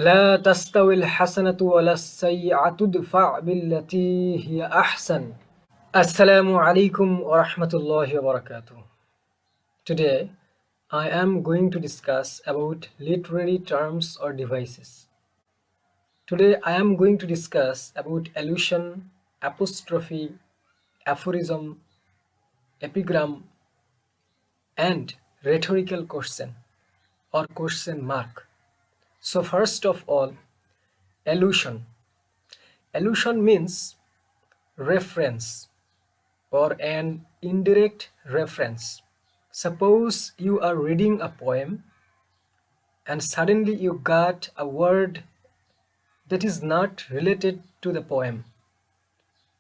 لا تستوي الحسنة ولا السيئة ادفع بالتي هي أحسن. Assalamu alaikum wa rahmatullahi wa barakatuh. Today, I am going to discuss about literary terms or devices. Today, I am going to discuss about allusion, apostrophe, aphorism, epigram, and rhetorical question or question mark. So first of all, allusion. Allusion means reference or an indirect reference. Suppose you are reading a poem and suddenly you got a word that is not related to the poem.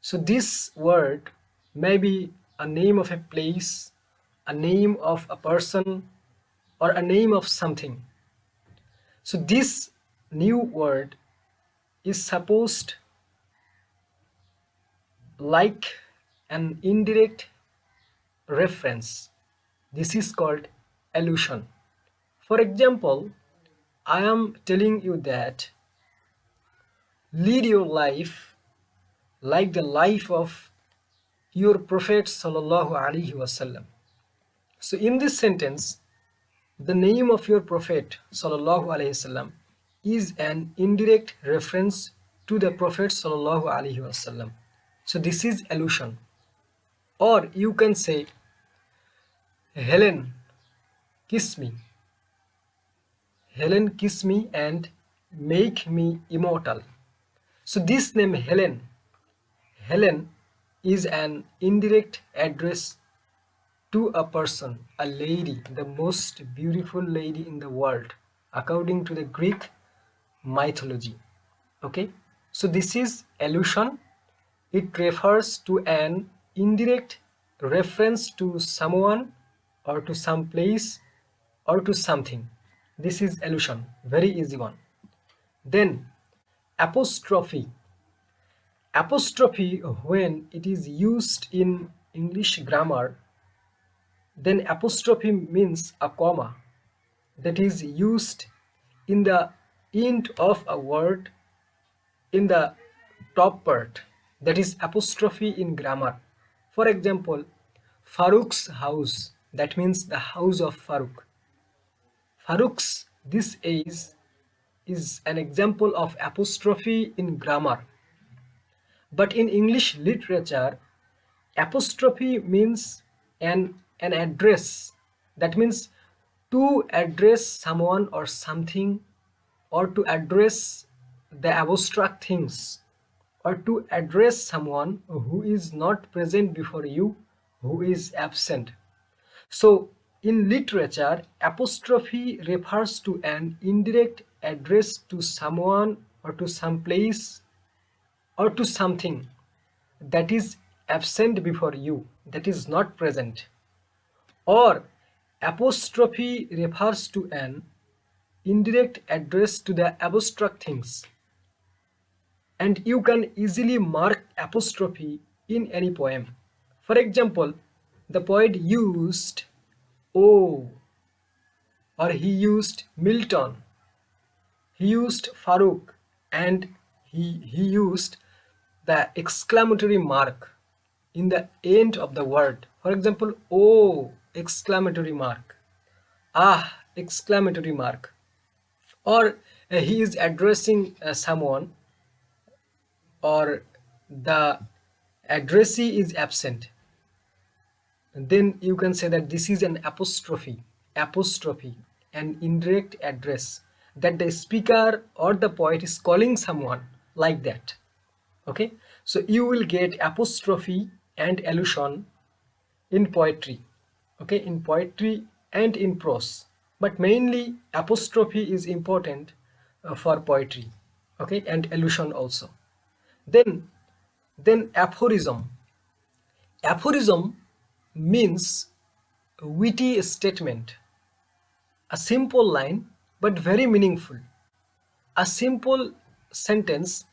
So this word may be a name of a place, a name of a person, or a name of something. So this new word is supposed like an indirect reference. This is called allusion. For example, I am telling you that lead your life like the life of your Prophet Sallallahu Alaihi Wasallam. So in this sentence, the name of your Prophet Sallallahu Alaihi Wasallam is an indirect reference to the Prophet Sallallahu Alaihi Wasallam. So this is allusion. Or you can say, Helen, kiss me. Helen, kiss me and make me immortal. So this name Helen is an indirect address to a person, a lady, the most beautiful lady in the world, according to the Greek mythology. Okay, so this is allusion. It refers to an indirect reference to someone or to some place or to something. This is allusion, very easy one. Then apostrophe. Apostrophe, when it is used in English grammar, then apostrophe means a comma that is used in the end of a word in the top part. That is apostrophe in grammar. For example, Farouk's house, that means the house of Farouk. Farouk's, this is an example of apostrophe in grammar. But in English literature, apostrophe means an address. That means to address someone or something, or to address the abstract things, or to address someone who is not present before you, who is absent. So in literature, apostrophe refers to an indirect address to someone or to some place or to something that is absent before you, that is not present. Or apostrophe refers to an indirect address to the abstract things, and you can easily mark apostrophe in any poem. For example, the poet used oh, or he used Milton, he used Farouk, and he used the exclamatory mark in the end of the word. For example, oh, exclamatory mark, ah, exclamatory mark. Or he is addressing someone, or the addressee is absent, then you can say that this is an apostrophe, an indirect address that the speaker or the poet is calling someone, like that. Okay, so you will get apostrophe and allusion in poetry. Okay, in poetry and in prose, but mainly apostrophe is important for poetry. Okay, and allusion also. Then aphorism. Aphorism means a witty statement, a simple line but very meaningful, a simple sentence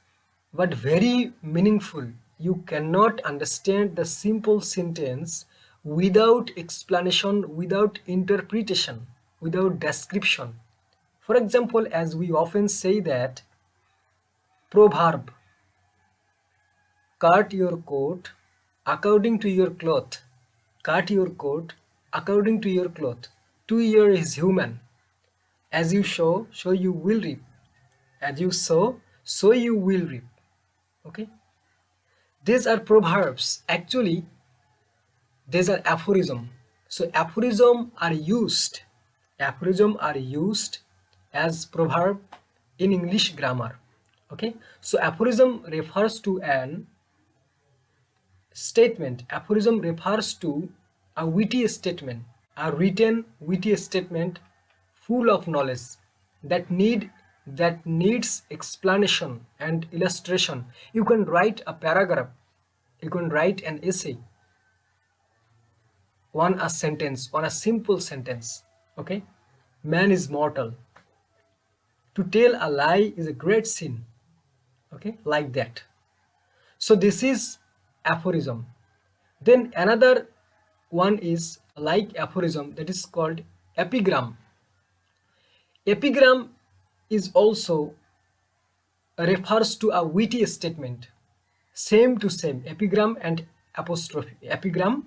but very meaningful. You cannot understand the simple sentence without explanation, without interpretation, without description. For example, as we often say that proverb, cut your coat according to your cloth. Cut your coat according to your cloth. To ear is human. As you sow, so you will reap. As you sow, so you will reap. Okay? These are proverbs. Actually, these are aphorism. So aphorism are used. Aphorism are used as proverb in English grammar. Okay? So aphorism refers to an statement. Aphorism refers to a witty statement, a written witty statement full of knowledge that needs explanation and illustration. You can write a paragraph, you can write an essay on a sentence, on a simple sentence. Okay? Man is mortal. To tell a lie is a great sin. Okay? Like that. So this is aphorism. Then another one is like aphorism, that is called epigram. Epigram is also refers to a witty statement. Same to same. Epigram and apostrophe. Epigram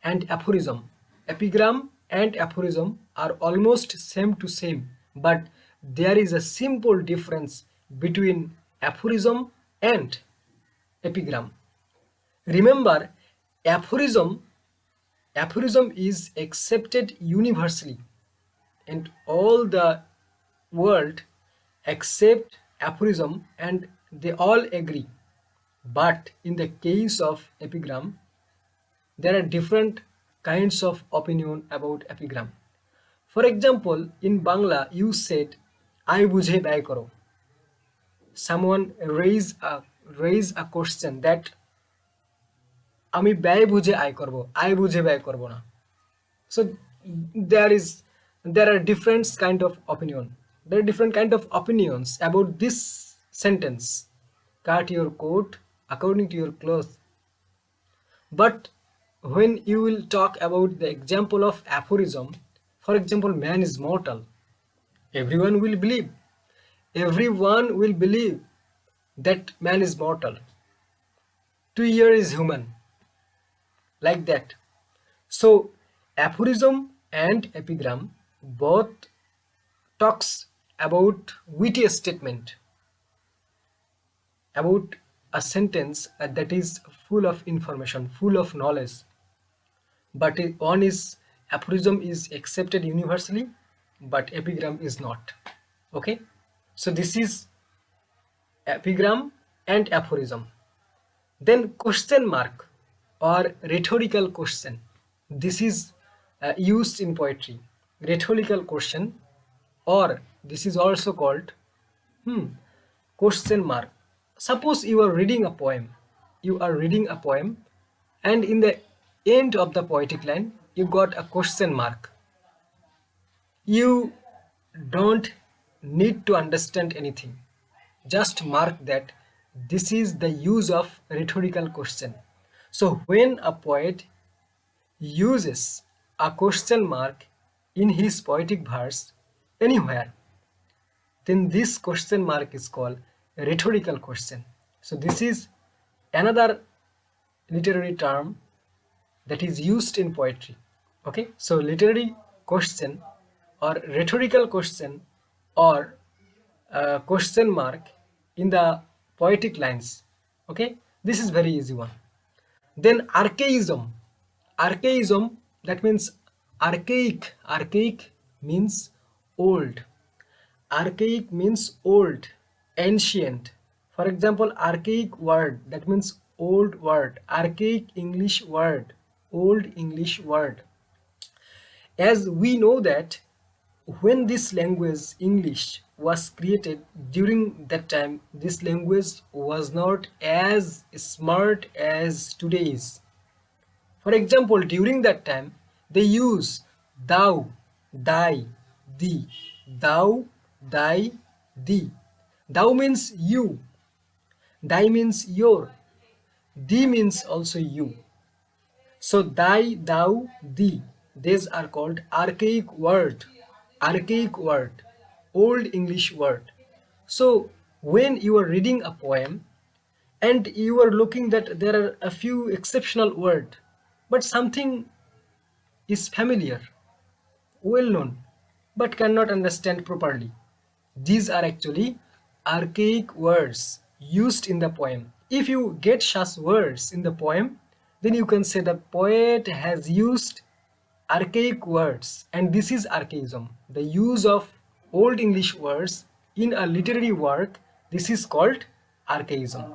and aphorism. Epigram and aphorism are almost same to same, but there is a simple difference between aphorism and epigram. Remember, aphorism aphorism is accepted universally, and all the world accept aphorism and they all agree. But in the case of epigram, there are different kinds of opinion about epigram. For example, in Bangla you said I bujhe ব্যয় karo. Someone raise a question that আমি ব্যয় বুঝে আয় করব, আয় বুঝে ব্যয় করব না. So there is there are different kind of opinion. There are different kind of opinions about this sentence. Cut your coat according to your clothes. But when you will talk about the example of aphorism, for example, man is mortal. Everyone will believe. Everyone will believe that man is mortal. To hear is human. Like that. So aphorism and epigram both talks about witty statement, about a sentence that is full of information, full of knowledge. But one is aphorism is accepted universally, but epigram is not. Okay? So this is epigram and aphorism. Then question mark or rhetorical question. This is used in poetry. Rhetorical question, or this is also called question mark. Suppose you are reading a poem. You are reading a poem, and in the end of the poetic line, you got a question mark. You don't need to understand anything. Just mark that this is the use of rhetorical question. So when a poet uses a question mark in his poetic verse anywhere, then this question mark is called a rhetorical question. So this is another literary term that is used in poetry. Okay, so literary question or rhetorical question or question mark in the poetic lines. Okay, this is very easy one. Then archaism. Archaism, that means archaic. Archaic means old. Archaic means old, ancient. For example, archaic word, that means old word. Archaic English word, old English word. As we know that when this language English was created, during that time this language was not as smart as today's. For example, during that time they use thou, thy, thee. Thou, thy, thee. Thou means you, thy means your, thee means also you. So thy, thou, thee, these are called archaic word. Archaic word, old English word. So when you are reading a poem and you are looking that there are a few exceptional words, but something is familiar, well known, but cannot understand properly. These are actually archaic words used in the poem. If you get such words in the poem, then you can say the poet has used archaic words, and this is archaism. The use of old English words in a literary work, this is called archaism.